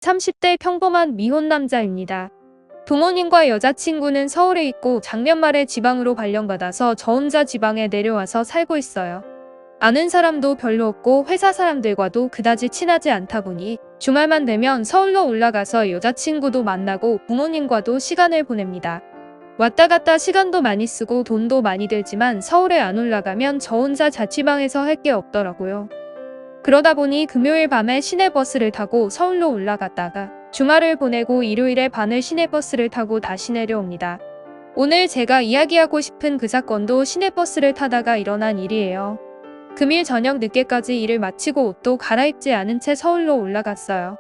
30대 평범한 미혼 남자입니다. 부모님과 여자친구는 서울에 있고 작년 말에 지방으로 발령받아서 저 혼자 지방에 내려와서 살고 있어요. 아는 사람도 별로 없고 회사 사람들과도 그다지 친하지 않다 보니 주말만 되면 서울로 올라가서 여자친구도 만나고 부모님과도 시간을 보냅니다. 왔다 갔다 시간도 많이 쓰고 돈도 많이 들지만 서울에 안 올라가면 저 혼자 자취방에서 할 게 없더라고요. 그러다 보니 금요일 밤에 시내버스를 타고 서울로 올라갔다가 주말을 보내고 일요일에 반을 시내버스를 타고 다시 내려옵니다. 오늘 제가 이야기하고 싶은 그 사건도 시내버스를 타다가 일어난 일이에요. 금일 저녁 늦게까지 일을 마치고 옷도 갈아입지 않은 채 서울로 올라갔어요.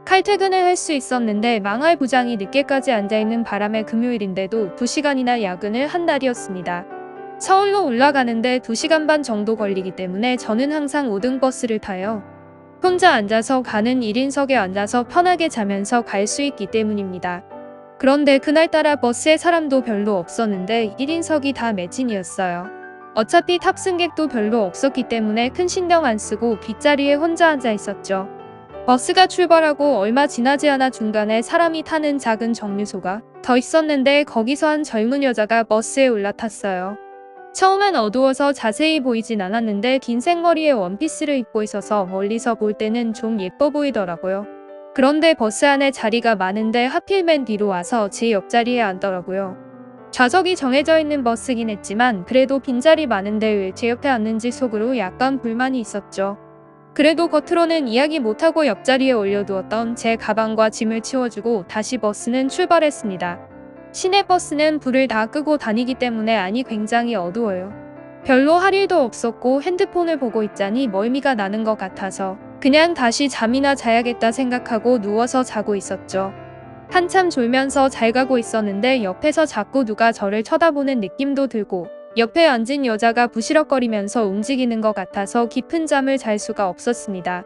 칼퇴근을 할 수 있었는데 망할 부장이 늦게까지 앉아있는 바람에 금요일인데도 2시간이나 야근을 한 날이었습니다. 서울로 올라가는데 2시간 반 정도 걸리기 때문에 저는 항상 5등 버스를 타요. 혼자 앉아서 가는 1인석에 앉아서 편하게 자면서 갈 수 있기 때문입니다. 그런데 그날따라 버스에 사람도 별로 없었는데 1인석이 다 매진이었어요. 어차피 탑승객도 별로 없었기 때문에 큰 신경 안 쓰고 뒷자리에 혼자 앉아 있었죠. 버스가 출발하고 얼마 지나지 않아 중간에 사람이 타는 작은 정류소가 더 있었는데 거기서 한 젊은 여자가 버스에 올라탔어요. 처음엔 어두워서 자세히 보이진 않았는데 긴 생머리에 원피스를 입고 있어서 멀리서 볼 때는 좀 예뻐 보이더라고요. 그런데 버스 안에 자리가 많은데 하필 맨 뒤로 와서 제 옆자리에 앉더라고요. 좌석이 정해져 있는 버스긴 했지만 그래도 빈자리 많은데 왜 제 옆에 앉는지 속으로 약간 불만이 있었죠. 그래도 겉으로는 이야기 못하고 옆자리에 올려두었던 제 가방과 짐을 치워주고 다시 버스는 출발했습니다. 시내버스는 불을 다 끄고 다니기 때문에 안이 굉장히 어두워요. 별로 할 일도 없었고 핸드폰을 보고 있자니 멀미가 나는 것 같아서 그냥 다시 잠이나 자야겠다 생각하고 누워서 자고 있었죠. 한참 졸면서 잘 가고 있었는데 옆에서 자꾸 누가 저를 쳐다보는 느낌도 들고 옆에 앉은 여자가 부시럭거리면서 움직이는 것 같아서 깊은 잠을 잘 수가 없었습니다.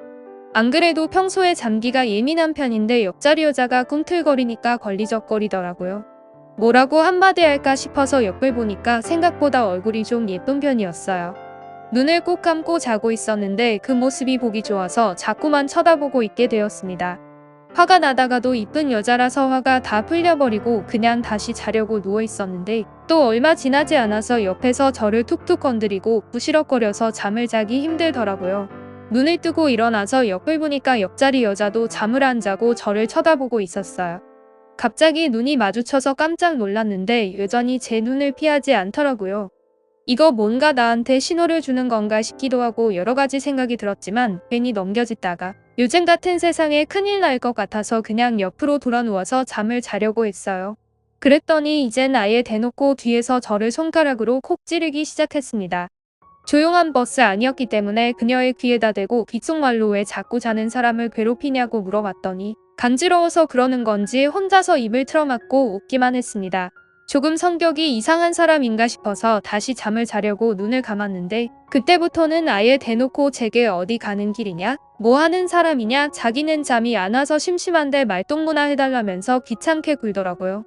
안 그래도 평소에 잠기가 예민한 편인데 옆자리 여자가 꿈틀거리니까 걸리적거리더라고요. 뭐라고 한마디 할까 싶어서 옆을 보니까 생각보다 얼굴이 좀 예쁜 편이었어요. 눈을 꼭 감고 자고 있었는데 그 모습이 보기 좋아서 자꾸만 쳐다보고 있게 되었습니다. 화가 나다가도 이쁜 여자라서 화가 다 풀려버리고 그냥 다시 자려고 누워 있었는데 또 얼마 지나지 않아서 옆에서 저를 툭툭 건드리고 부시럭거려서 잠을 자기 힘들더라고요. 눈을 뜨고 일어나서 옆을 보니까 옆자리 여자도 잠을 안 자고 저를 쳐다보고 있었어요. 갑자기 눈이 마주쳐서 깜짝 놀랐는데 여전히 제 눈을 피하지 않더라고요. 이거 뭔가 나한테 신호를 주는 건가 싶기도 하고 여러 가지 생각이 들었지만 괜히 넘겨짓다가 요즘 같은 세상에 큰일 날 것 같아서 그냥 옆으로 돌아 누워서 잠을 자려고 했어요. 그랬더니 이젠 아예 대놓고 뒤에서 저를 손가락으로 콕 찌르기 시작했습니다. 조용한 버스 아니었기 때문에 그녀의 귀에다 대고 귓속말로 왜 자꾸 자는 사람을 괴롭히냐고 물어봤더니 간지러워서 그러는 건지 혼자서 입을 틀어막고 웃기만 했습니다. 조금 성격이 이상한 사람인가 싶어서 다시 잠을 자려고 눈을 감았는데 그때부터는 아예 대놓고 제게 어디 가는 길이냐? 뭐 하는 사람이냐? 자기는 잠이 안 와서 심심한데 말동무나 해달라면서 귀찮게 굴더라고요.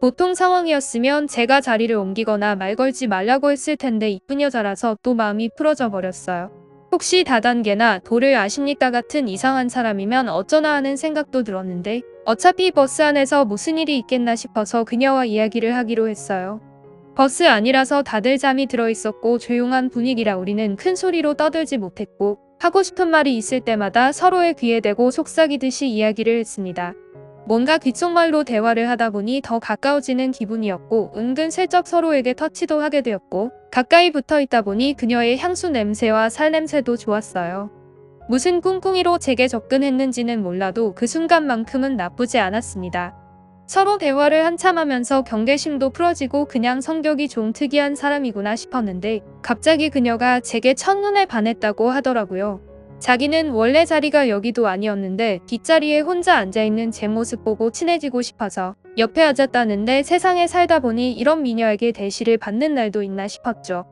보통 상황이었으면 제가 자리를 옮기거나 말 걸지 말라고 했을 텐데 이쁜 여자라서 또 마음이 풀어져 버렸어요. 혹시 다단계나 도를 아십니까 같은 이상한 사람이면 어쩌나 하는 생각도 들었는데 어차피 버스 안에서 무슨 일이 있겠나 싶어서 그녀와 이야기를 하기로 했어요. 버스 안이라서 다들 잠이 들어 있었고 조용한 분위기라 우리는 큰 소리로 떠들지 못했고 하고 싶은 말이 있을 때마다 서로의 귀에 대고 속삭이듯이 이야기를 했습니다. 뭔가 귓속말로 대화를 하다 보니 더 가까워지는 기분이었고 은근슬쩍 서로에게 터치도 하게 되었고 가까이 붙어 있다 보니 그녀의 향수 냄새와 살 냄새도 좋았어요. 무슨 꿍꿍이로 제게 접근했는지는 몰라도 그 순간만큼은 나쁘지 않았습니다. 서로 대화를 한참 하면서 경계심도 풀어지고 그냥 성격이 좀 특이한 사람이구나 싶었는데 갑자기 그녀가 제게 첫눈에 반했다고 하더라고요. 자기는 원래 자리가 여기도 아니었는데 뒷자리에 혼자 앉아있는 제 모습 보고 친해지고 싶어서 옆에 앉았다는데 세상에 살다 보니 이런 미녀에게 대시를 받는 날도 있나 싶었죠.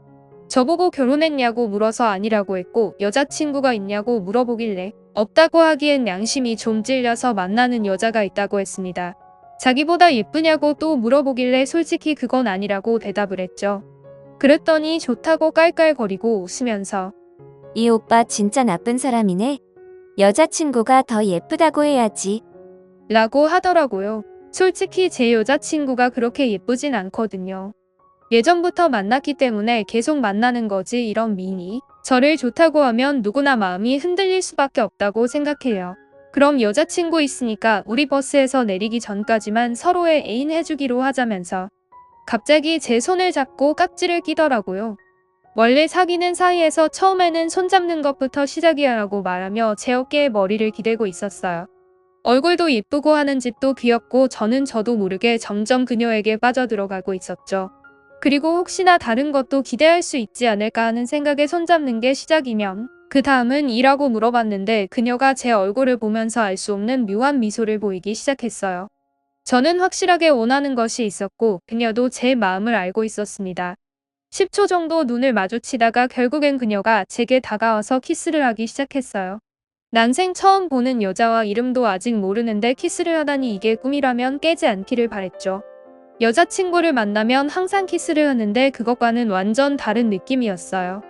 저보고 결혼했냐고 물어서 아니라고 했고 여자친구가 있냐고 물어보길래 없다고 하기엔 양심이 좀 찔려서 만나는 여자가 있다고 했습니다. 자기보다 예쁘냐고 또 물어보길래 솔직히 그건 아니라고 대답을 했죠. 그랬더니 좋다고 깔깔거리고 웃으면서 이 오빠 진짜 나쁜 사람이네. 여자친구가 더 예쁘다고 해야지. 라고 하더라고요. 솔직히 제 여자친구가 그렇게 예쁘진 않거든요. 예전부터 만났기 때문에 계속 만나는 거지 이런 미니. 저를 좋다고 하면 누구나 마음이 흔들릴 수밖에 없다고 생각해요. 그럼 여자친구 있으니까 우리 버스에서 내리기 전까지만 서로의 애인 해주기로 하자면서 갑자기 제 손을 잡고 깍지를 끼더라고요. 원래 사귀는 사이에서 처음에는 손잡는 것부터 시작이야라고 말하며 제 어깨에 머리를 기대고 있었어요. 얼굴도 예쁘고 하는 집도 귀엽고 저도 모르게 점점 그녀에게 빠져들어가고 있었죠. 그리고 혹시나 다른 것도 기대할 수 있지 않을까 하는 생각에 손잡는 게 시작이면 그 다음은 이라고 물어봤는데 그녀가 제 얼굴을 보면서 알 수 없는 묘한 미소를 보이기 시작했어요. 저는 확실하게 원하는 것이 있었고 그녀도 제 마음을 알고 있었습니다. 10초 정도 눈을 마주치다가 결국엔 그녀가 제게 다가와서 키스를 하기 시작했어요. 난생 처음 보는 여자와 이름도 아직 모르는데 키스를 하다니 이게 꿈이라면 깨지 않기를 바랬죠. 여자친구를 만나면 항상 키스를 하는데 그것과는 완전 다른 느낌이었어요.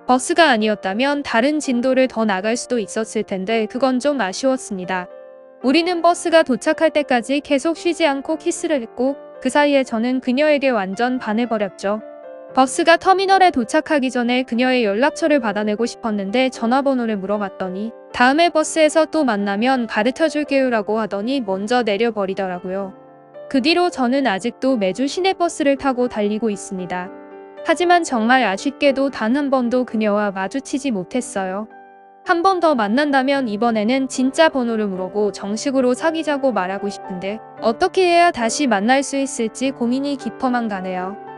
버스가 아니었다면 다른 진도를 더 나갈 수도 있었을 텐데 그건 좀 아쉬웠습니다. 우리는 버스가 도착할 때까지 계속 쉬지 않고 키스를 했고 그 사이에 저는 그녀에게 완전 반해버렸죠. 버스가 터미널에 도착하기 전에 그녀의 연락처를 받아내고 싶었는데 전화번호를 물어봤더니 다음에 버스에서 또 만나면 가르쳐줄게요 라고 하더니 먼저 내려버리더라고요. 그 뒤로 저는 아직도 매주 시내버스를 타고 달리고 있습니다. 하지만 정말 아쉽게도 단 한 번도 그녀와 마주치지 못했어요. 한 번 더 만난다면 이번에는 진짜 번호를 물어보고 정식으로 사귀자고 말하고 싶은데 어떻게 해야 다시 만날 수 있을지 고민이 깊어만 가네요.